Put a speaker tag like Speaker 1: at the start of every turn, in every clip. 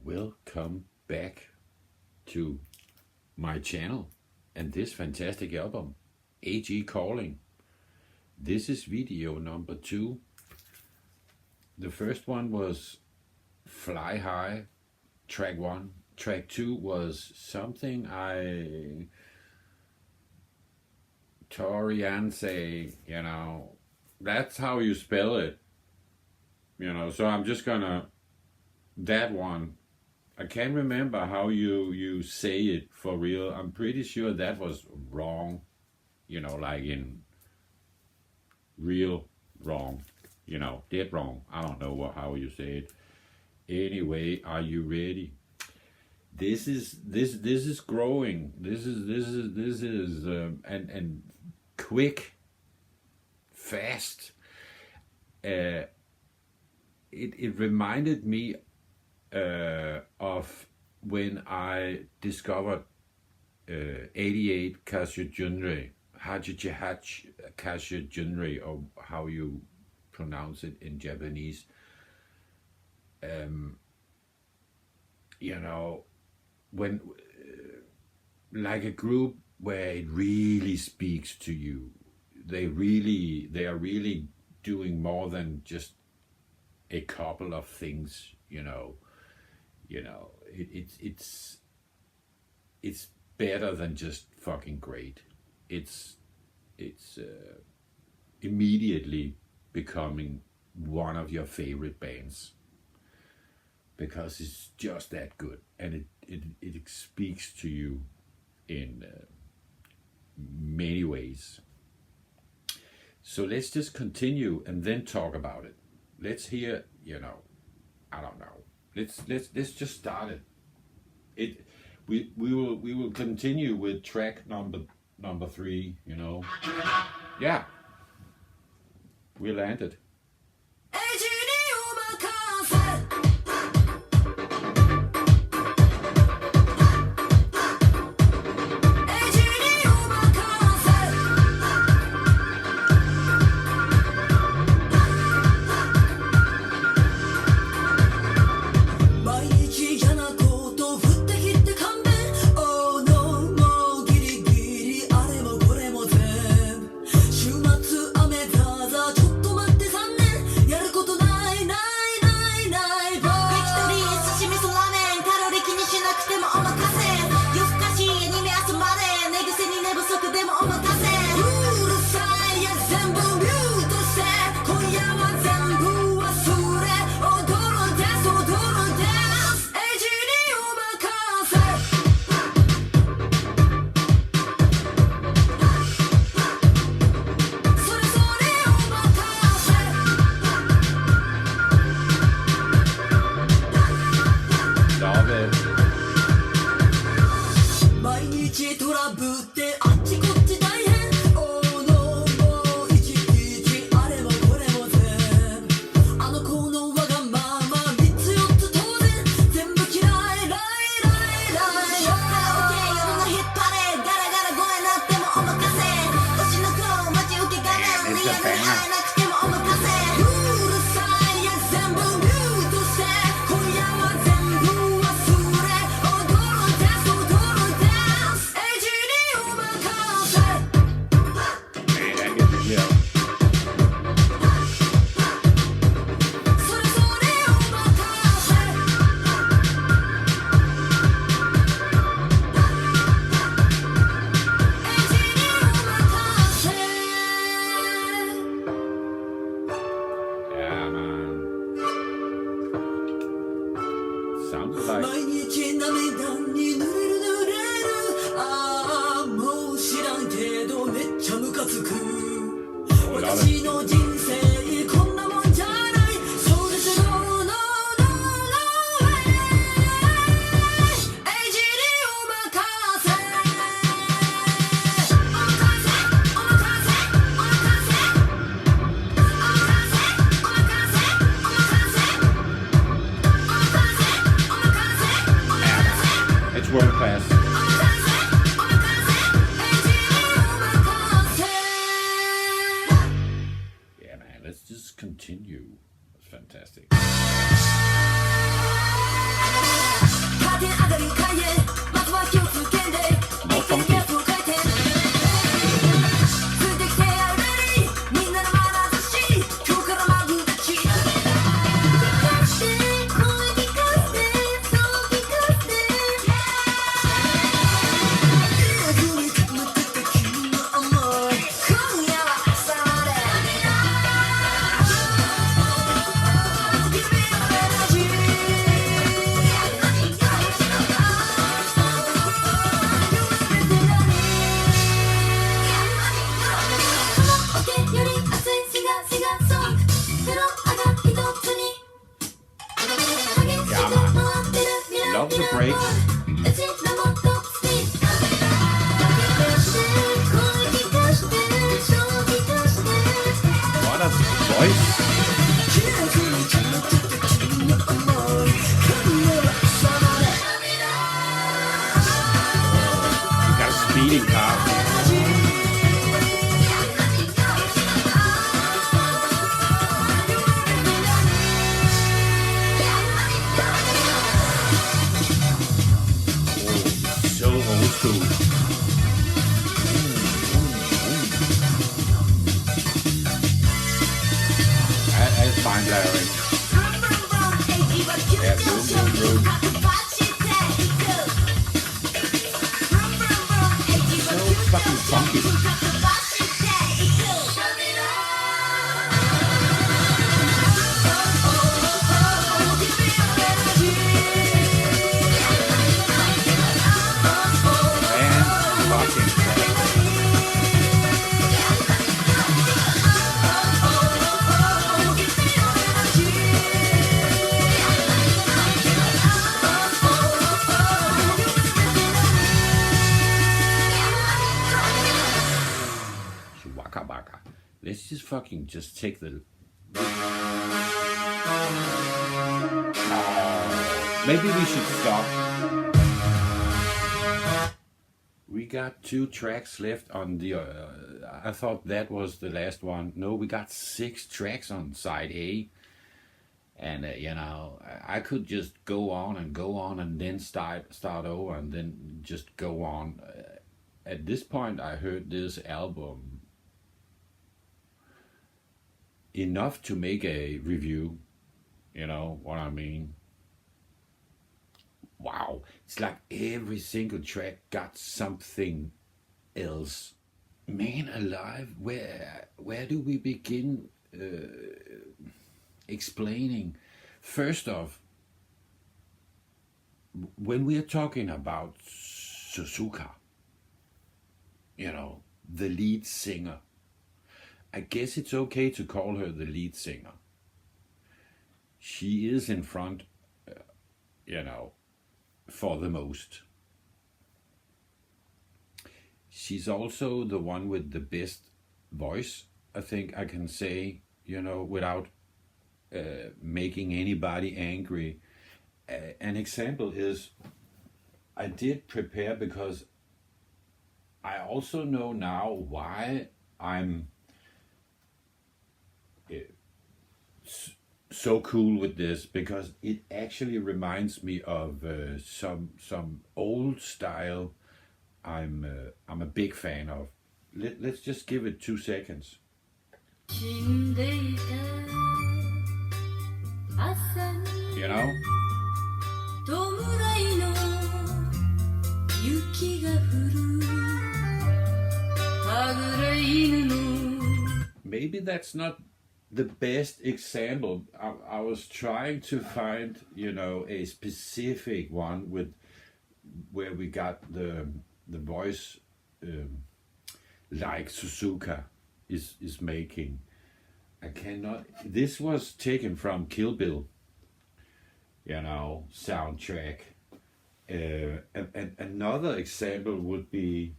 Speaker 1: Welcome back to my channel and this fantastic album, AG Calling. This is video number 2. The first one was Fly High, track 1. Track 2 was something Torian say, that's how you spell it. So I'm just gonna, that one, I can't remember how you say it for real. I'm pretty sure that was wrong, like in real wrong, dead wrong. I don't know how you say it. Anyway, are you ready? This is growing. This is and quick, fast. It reminded me of when I discovered 88 Kashujunri, Kashujunri, or how you pronounce it in Japanese. When like a group where it really speaks to you. They are really doing more than just a couple of things, it's better than just fucking great. It's immediately becoming one of your favorite bands because it's just that good, and it speaks to you in many ways. So let's just continue and then talk about it. Let's hear, I don't know. Let's just start it. We will continue with track number 3. Yeah, we landed. World class. Yeah, man, let's just continue. It's fantastic. the brakes. What a voice. You got a speeding car. So old school. That's fine, Larry. Yeah, boom. So fucking funky. Let's just fucking just take the... maybe we should stop. We got 2 tracks left on the... I thought that was the last one. No, we got 6 tracks on side A. And, you know, I could just go on and then start over and then just go on. At this point, I heard this album enough to make a review, you know what I mean? Wow, it's like every single track got something else. Man alive, where do we begin explaining? First off, when we are talking about Suzuka, you know, the lead singer, I guess it's okay to call her the lead singer. She is in front, you know, for the most. She's also the one with the best voice, I think I can say, you know, without making anybody angry. An example is, I did prepare because I also know now why I'm so cool with this, because it actually reminds me of some old style I'm a big fan of. Let's just give it 2 seconds. You know? Maybe that's not the best example. I was trying to find, you know, a specific one with where we got the voice like Suzuka is making. I cannot. This was taken from Kill Bill, you know, soundtrack. And another example would be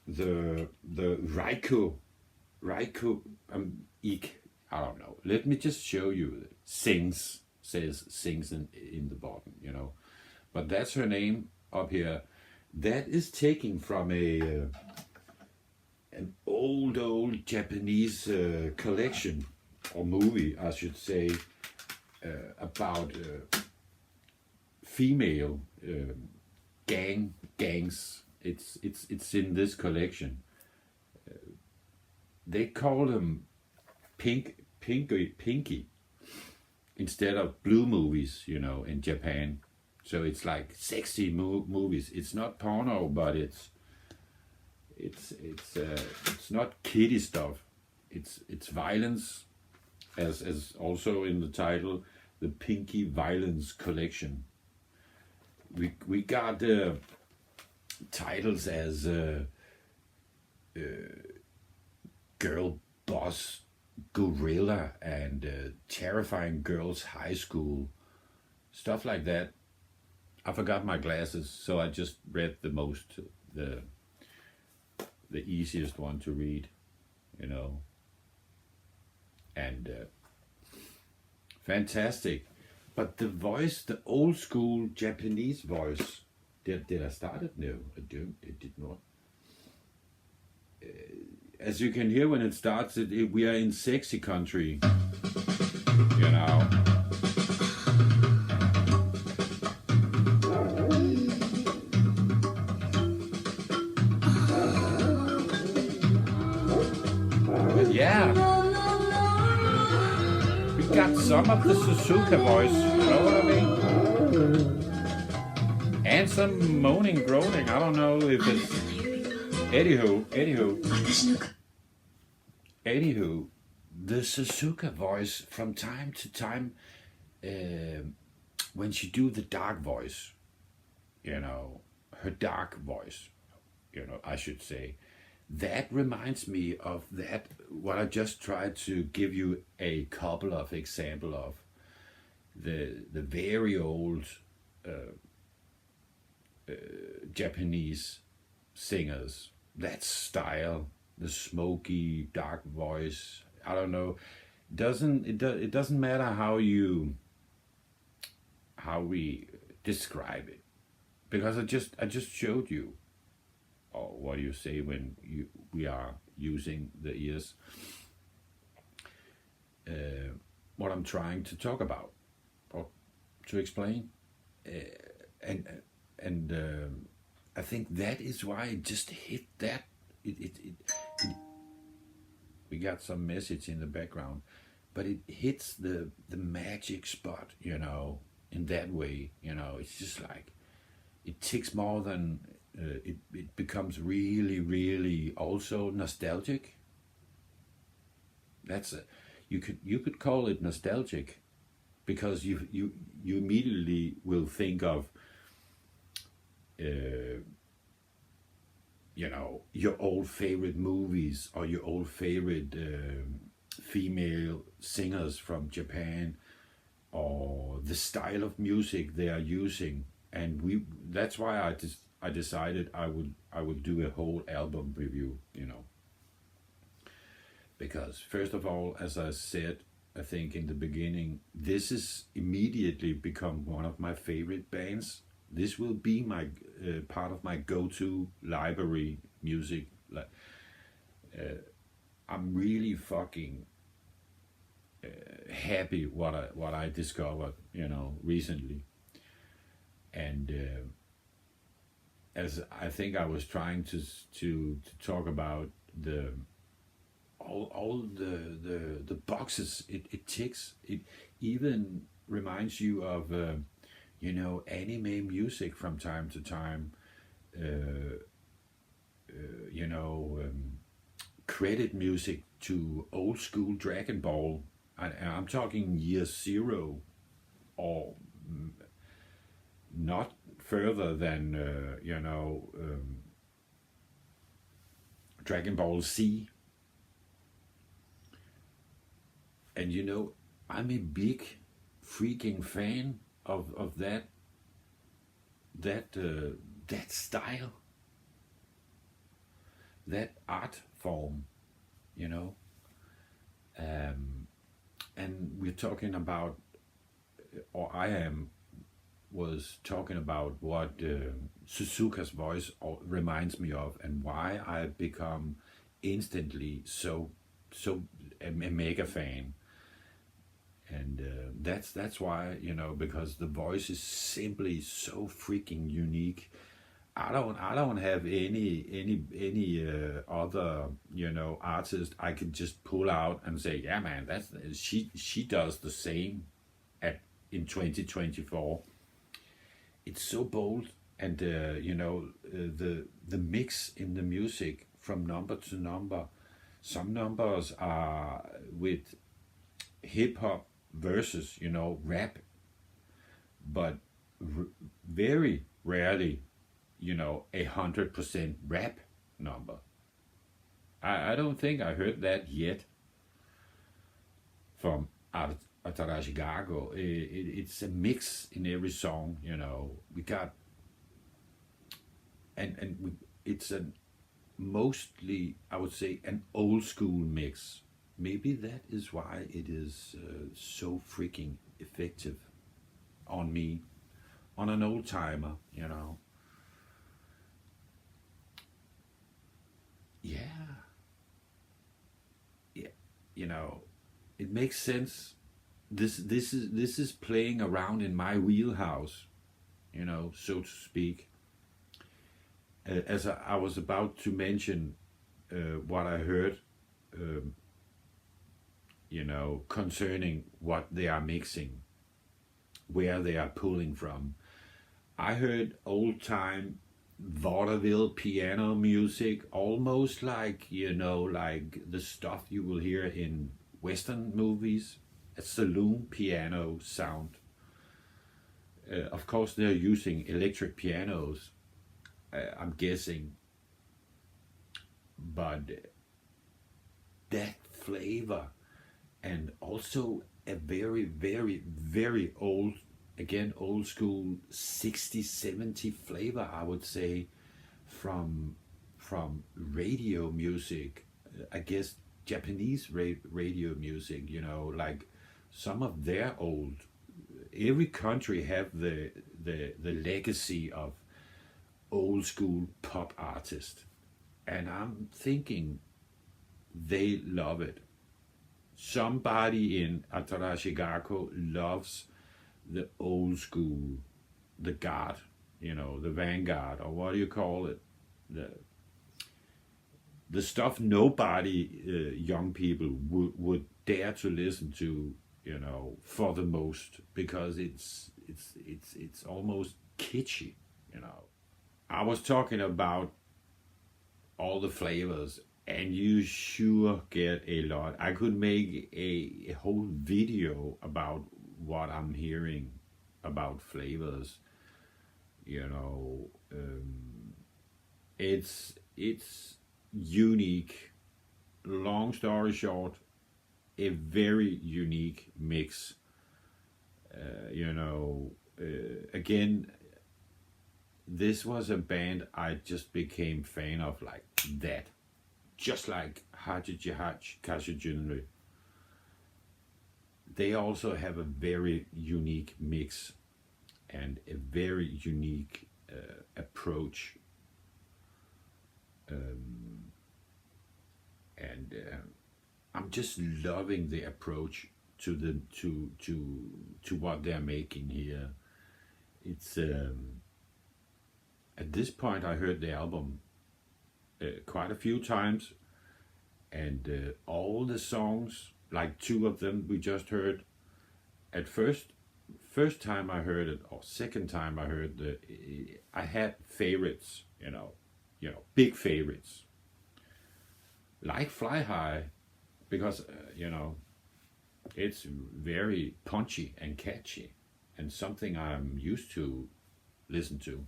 Speaker 1: the Raikou Ik, I don't know. Let me just show you. Sings in the bottom, you know. But that's her name up here. That is taken from an old Japanese collection or movie, I should say, about female gangs. It's in this collection. They call them pinky instead of blue movies, you know, in Japan. So it's like sexy movies. It's not porno, but it's not kiddie stuff. It's violence, as also in the title, the Pinky Violence Collection. We got titles as Girl Boss gorilla and terrifying girls high school, stuff like that. I forgot my glasses, so I just read the the easiest one to read, you know. And fantastic. But the voice, the old school Japanese voice, did I start it? No, I don't. It did not. As you can hear when it starts, we are in sexy country, you know. But yeah, we got some of the Suzuka voice, you know what I mean? And some moaning, groaning. I don't know if it's... Anywho, the Suzuka voice from time to time, when she do the dark voice, you know, her dark voice, you know, I should say, that reminds me of that, what I just tried to give you a couple of example of, the very old Japanese singers, that style, the smoky dark voice. I don't know, it doesn't matter how we describe it, because I just showed you, or what do you say when we are using the ears, what I'm trying to talk about or to explain, and I think that is why it just hit that. We got some message in the background, but it hits the magic spot, you know, in that way, you know. It's just like, it takes more than, it becomes really, really also nostalgic. That's you could call it nostalgic, because you immediately will think of, you know, your old favorite movies, or your old favorite female singers from Japan, or the style of music they are using. And that's why I decided I would do a whole album review, you know. Because first of all, as I said, I think in the beginning, this has immediately become one of my favorite bands. This will be my part of my go-to library music. I'm really fucking happy what I discovered, you know, recently. And as I think I was trying to talk about all the boxes it ticks. It even reminds you of you know, anime music from time to time, you know, credit music to old school Dragon Ball. I'm talking year zero, or not further than, you know, Dragon Ball Z. And you know, I'm a big freaking fan of that style, that art form, you know. And we're talking about, or was talking about what Suzuka's voice reminds me of, and why I become instantly so a mega fan. And that's why, you know, because the voice is simply so freaking unique. I don't have any other, you know, artist I could just pull out and say, yeah man, she does the same in 2024. It's so bold, and you know, the mix in the music from number to number. Some numbers are with hip hop versus, you know, rap, but very rarely, you know, 100% rap number. I don't think I heard that yet. from ATARASHII GAKKO. It's a mix in every song, you know. We got, it's a mostly, I would say, an old school mix. Maybe that is why it is so freaking effective on me, on an old timer, you know. Yeah, yeah, you know, it makes sense. This is playing around in my wheelhouse, you know, so to speak. As I was about to mention what I heard, um, you know, concerning what they are mixing, where they are pulling from. I heard old time vaudeville piano music, almost like, you know, like the stuff you will hear in Western movies, a saloon piano sound. Of course, they're using electric pianos, I'm guessing, but that flavor, and also a very, very, very old, again, old school 60, 70 flavor, I would say, from radio music. I guess Japanese radio music, you know, like some of their old. Every country have the legacy of old school pop artists, and I'm thinking they love it. Somebody in ATARASHII GAKKO loves the old school, the guard, you know, the vanguard, or what do you call it? The stuff nobody, young people, would dare to listen to, you know, for the most, because it's almost kitschy, you know. I was talking about all the flavors, and you sure get a lot. I could make a whole video about what I'm hearing about flavors. You know, it's unique. Long story short, a very unique mix. You know, again, this was a band I just became fan of like that. Just like Hachijihach Kashujunri. They also have a very unique mix and a very unique approach. And I'm just loving the approach to the to what they're making here. It's at this point I heard the album quite a few times, and all the songs, like two of them we just heard, at first time I heard it, or second time I heard I had favorites, you know, big favorites, like Fly High, because you know, it's very punchy and catchy, and something I'm used to listen to.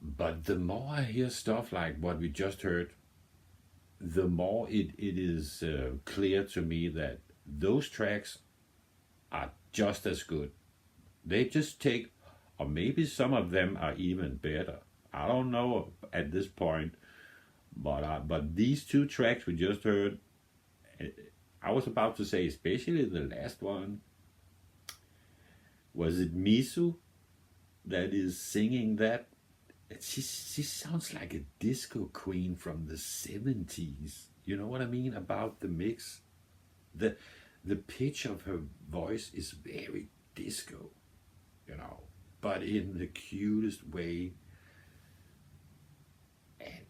Speaker 1: But the more I hear stuff like what we just heard, the more it is clear to me that those tracks are just as good. They just take, or maybe some of them are even better. I don't know at this point, but these two tracks we just heard, I was about to say, especially the last one. Was it Misu that is singing that? She sounds like a disco queen from the 70s. You know what I mean about the mix? The pitch of her voice is very disco, you know, but in the cutest way. And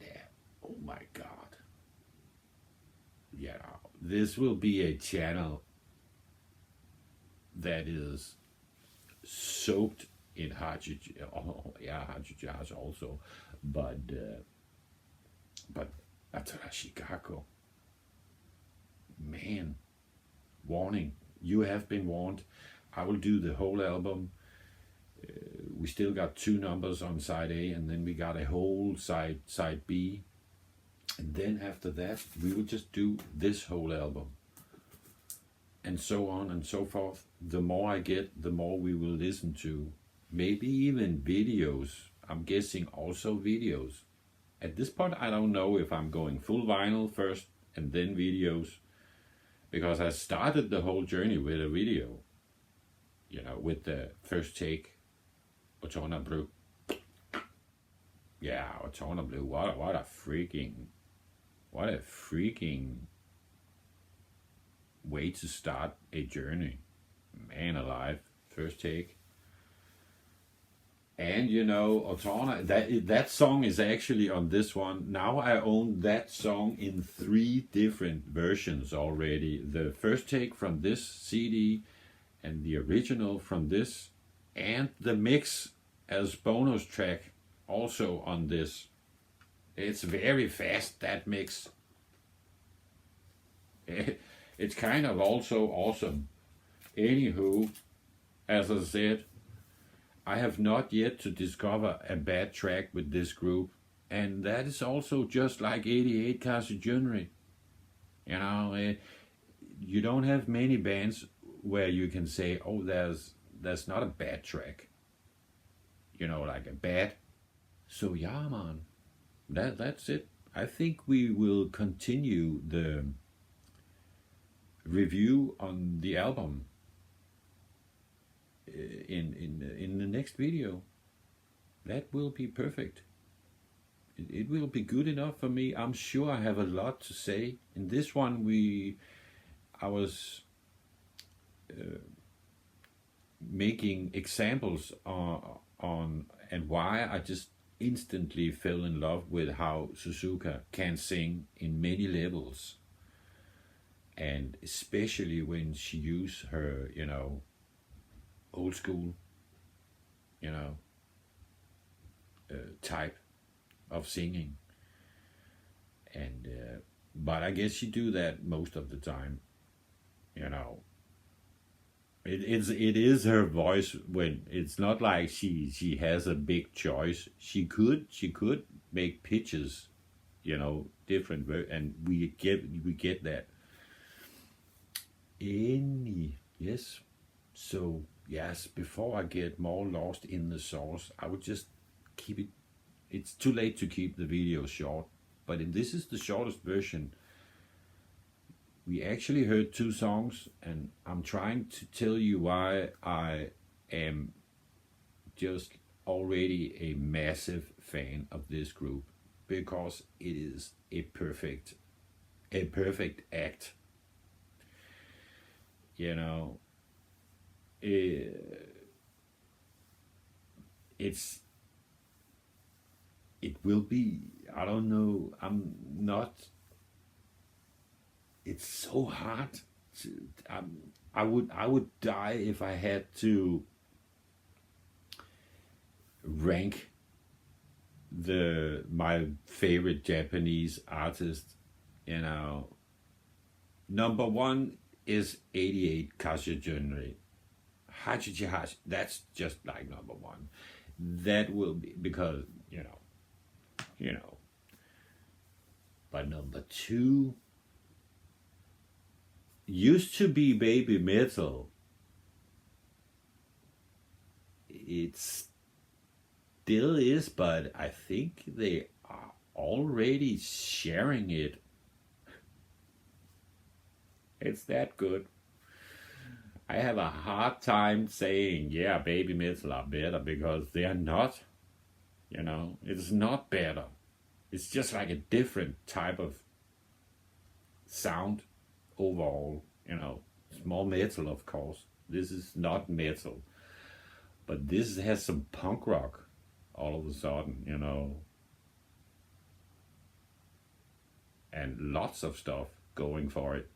Speaker 1: oh my God, you know, this will be a channel that is soaked in Hachi. Oh yeah, Hachi also, but ATARASHII GAKKO, man, warning, you have been warned. I will do the whole album. We still got 2 numbers on side A, and then we got a whole side B. And then after that, we will just do this whole album. And so on and so forth. The more I get, the more we will listen to. Maybe even videos. I'm guessing also videos. At this point, I don't know if I'm going full vinyl first and then videos. Because I started the whole journey with a video. You know, with the first take. Otona Blue. Yeah, Otona Blue. What a freaking way to start a journey. Man alive. First take. And you know, Otona, that song is actually on this one. Now I own that song in 3 different versions already. The first take from this CD, and the original from this, and the mix as bonus track also on this. It's very fast, that mix. It's kind of also awesome. Anywho, as I said, I have not yet to discover a bad track with this group, and that is also just like 88 Kasujunri. You know, you don't have many bands where you can say, oh, there's not a bad track. You know, like a bad. So yeah, man, that's it. I think we will continue the review on the album in the next video. That will be perfect. It will be good enough for me. I'm sure I have a lot to say. In this one, I was making examples on and why I just instantly fell in love with how Suzuka can sing in many levels, and especially when she used her, you know, old school, you know, type of singing. And but I guess she do that most of the time, you know. It is her voice. When it's not like she has a big choice. She could make pitches, you know, different, and we get that. Yes. So yes, before I get more lost in the sauce, I would just keep it. It's too late to keep the video short, but if this is the shortest version. We actually heard 2 songs, and I'm trying to tell you why I am just already a massive fan of this group, because it is a perfect act. You know, it will be, I don't know, it's so hard to, I would die if I had to rank my favorite Japanese artist. You know, number 1 is 88 Kasujunri. Hachichihashi, that's just like number 1. That will be, because you know. But number 2 used to be Baby Metal. It still is, but I think they are already sharing it. It's that good. I have a hard time saying, yeah, Baby Metal are better, because they are not. You know, it's not better. It's just like a different type of sound. Overall, you know, it's more metal, of course. This is not metal, but this has some punk rock all of a sudden, you know, and lots of stuff going for it.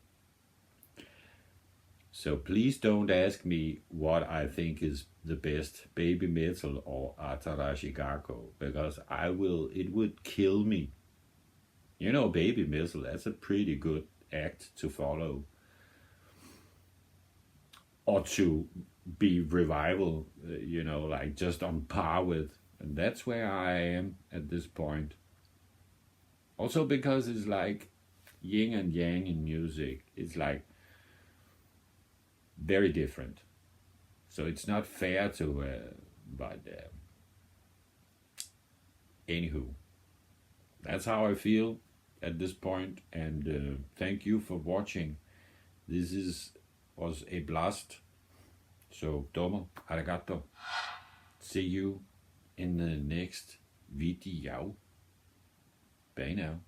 Speaker 1: So please don't ask me what I think is the best, Baby Metal or ATARASHII GAKKO, because it would kill me. You know, Baby Metal, that's a pretty good act to follow, or to be revival, you know, like just on par with. And that's where I am at this point. Also because it's like yin and yang in music. It's like very different. So it's not fair to, but anywho, that's how I feel at this point. And thank you for watching. Was a blast. So domo arigato. See you in the next video. Bye now.